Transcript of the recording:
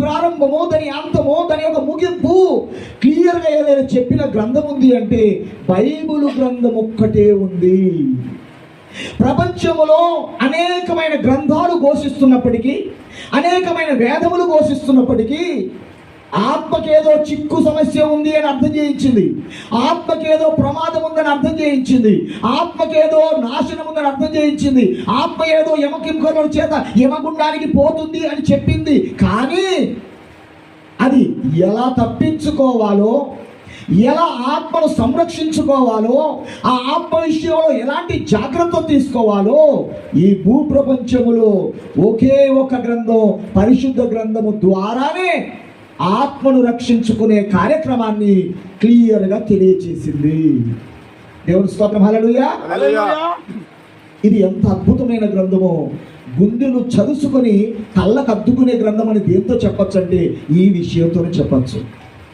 ప్రారంభము, దాని అంతము, దాని యొక్క ముగింపు క్లియర్గా ఏదైనా చెప్పిన గ్రంథం ఉంది అంటే బైబిల్ గ్రంథం ఒక్కటే ఉంది. ప్రపంచంలో అనేకమైన గ్రంథాలు ఘోషిస్తున్నప్పటికీ, అనేకమైన వేదములు ఘోషిస్తున్నప్పటికీ ఆత్మకేదో చిక్కు సమస్య ఉంది అని అర్థం చేయించింది, ఆత్మకేదో ప్రమాదం ఉందని అర్థం చేయించింది, ఆత్మకేదో నాశనం ఉందని అర్థం చేయించింది, ఆత్మ ఏదో యమకింకరుల చేత యమగుండానికి పోతుంది అని చెప్పింది. కానీ అది ఎలా తప్పించుకోవాలో, ఎలా ఆత్మను సంరక్షించుకోవాలో, ఆ ఆత్మ విషయంలో ఎలాంటి జాగ్రత్తలు తీసుకోవాలో ఈ భూప్రపంచములో ఒకే ఒక గ్రంథం, పరిశుద్ధ గ్రంథము ద్వారానే ఆత్మను రక్షించుకునే కార్యక్రమాన్ని క్లియర్గా తెలియచేసింది. దేవుని స్తోత్రం, హల్లెలూయా. ఇది ఎంత అద్భుతమైన గ్రంథమో, గుండెలు చదుసుకొని కళ్ళకు అద్దుకునే గ్రంథం అని దేంతో చెప్పొచ్చు అంటే ఈ విషయంతోనే చెప్పచ్చు.